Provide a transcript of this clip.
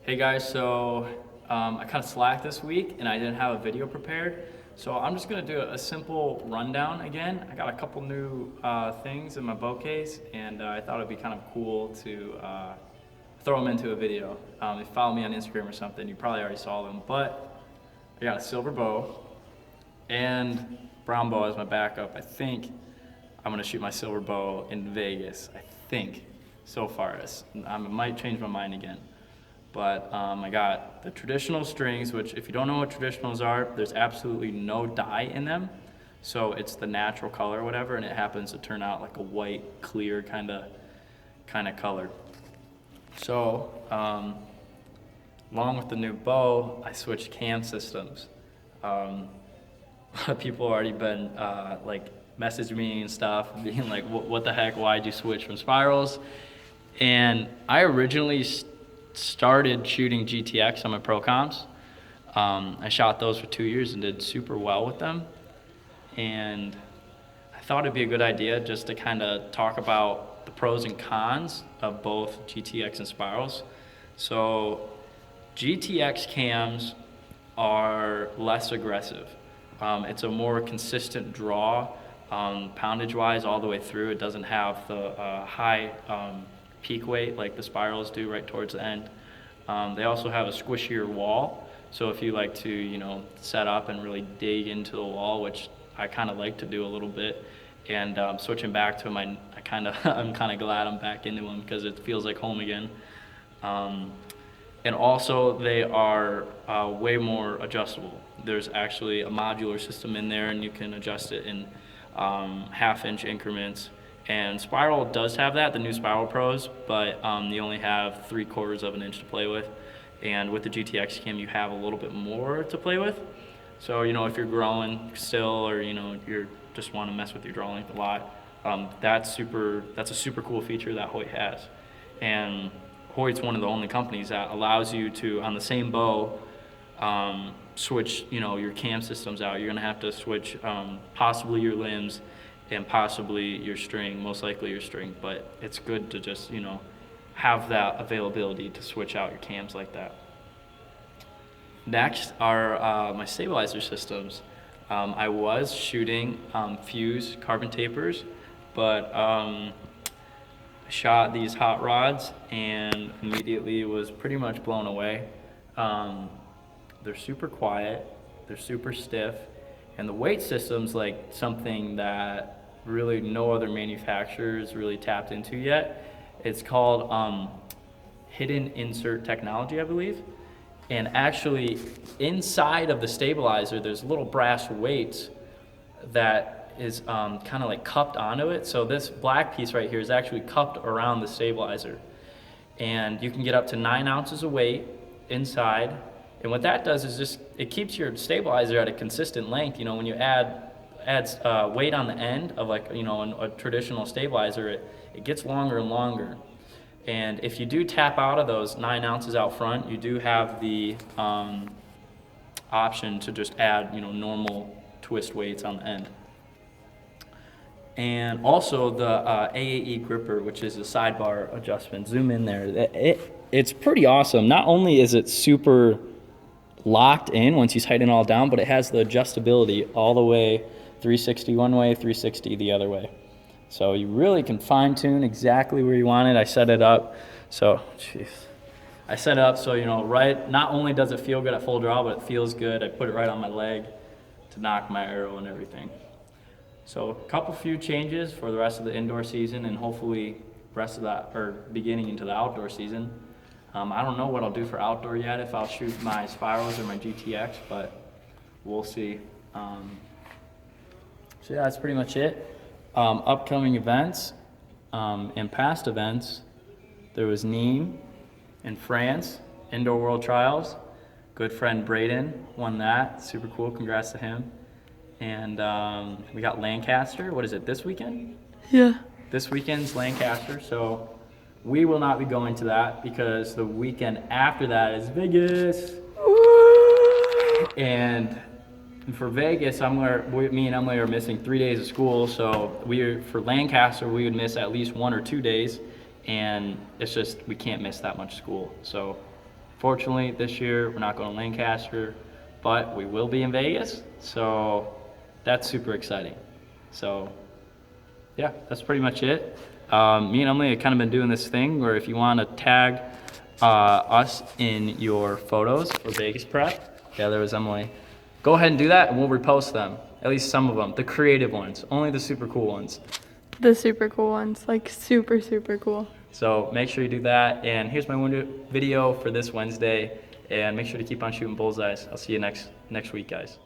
Hey guys, so I kind of slacked this week and I didn't have a video prepared. So I'm just gonna do a simple rundown again. I got a couple new things in my bow case and I thought it'd be kind of cool to throw them into a video. If you follow me on Instagram or something, you probably already saw them. But I got a silver bow and brown bow as my backup. I think I'm gonna shoot my silver bow in Vegas. I think so far. I might change my mind again. But I got the traditional strings, which if you don't know what traditionals are, there's absolutely no dye in them. So it's the natural color or whatever, and it happens to turn out like a white, clear kind of color. So along with the new bow, I switched cam systems. A lot of people already been like messaging me and stuff, being like, what the heck, why'd you switch from spirals? And I originally started shooting GTX on my pro comps. I shot those for 2 years and did super well with them. And I thought it'd be a good idea just to kind of talk about the pros and cons of both GTX and spirals. So GTX cams are less aggressive. It's a more consistent draw, poundage-wise all the way through. It doesn't have the high peak weight like the spirals do right towards the end. They also have a squishier wall, so if you like to, set up and really dig into the wall, which I kind of like to do a little bit, and switching back to them, I'm kind of glad I'm back into them because it feels like home again. And also they are way more adjustable. There's actually a modular system in there, and you can adjust it in half-inch increments. And Spiral does have that, the new Spiral Pros, but you only have 3/4 of an inch to play with. And with the GTX cam, you have a little bit more to play with. So, if you're growing still, or, you just want to mess with your draw length a lot, that's a super cool feature that Hoyt has. And Hoyt's one of the only companies that allows you to, on the same bow, switch, your cam systems out. You're going to have to switch possibly your limbs and possibly your string, most likely your string, but it's good to just, have that availability to switch out your cams like that. Next are my stabilizer systems. I was shooting fuse carbon tapers, but I shot these hot rods and immediately was pretty much blown away. They're super quiet, they're super stiff, and the weight system's like something that really no other manufacturer's really tapped into yet. It's called hidden insert technology, I believe. And actually, inside of the stabilizer, there's little brass weights that is kind of like cupped onto it. So this black piece right here is actually cupped around the stabilizer. And you can get up to 9 ounces of weight inside. And what that does is just, it keeps your stabilizer at a consistent length. When you adds weight on the end of a traditional stabilizer, it gets longer and longer. And if you do tap out of those 9 ounces out front, you do have the option to just add, normal twist weights on the end. And also the AAE gripper, which is a sidebar adjustment. Zoom in there. It's pretty awesome. Not only is it super locked in once you tighten it all down, but it has the adjustability all the way 360 one way, 360 the other way. So you really can fine tune exactly where you want it. I set it up so, right, not only does it feel good at full draw, but it feels good. I put it right on my leg to knock my arrow and everything. So a few changes for the rest of the indoor season, and hopefully rest of that, or beginning into the outdoor season. I don't know what I'll do for outdoor yet, if I'll shoot my spirals or my GTX, but we'll see. So yeah, that's pretty much it. Upcoming events and past events, there was Nîmes in France, Indoor World Trials. Good friend Braden won that, super cool, congrats to him. And we got Lancaster, what is it, this weekend? Yeah. This weekend's Lancaster, so we will not be going to that because the weekend after that is Vegas. And for Vegas, me and Emily are missing 3 days of school, so for Lancaster, we would miss at least 1 or 2 days, and it's just, we can't miss that much school. So Unfortunately, this year we're not going to Lancaster, but we will be in Vegas, so that's super exciting. So yeah, that's pretty much it. Me and Emily have kind of been doing this thing where if you want to tag us in your photos for Vegas prep, yeah, there was Emily. Go ahead and do that, and we'll repost them. At least some of them, the creative ones, only the super cool ones. The super cool ones, like super, super cool. So make sure you do that. And here's my video for this Wednesday. And make sure to keep on shooting bullseyes. I'll see you next week, guys.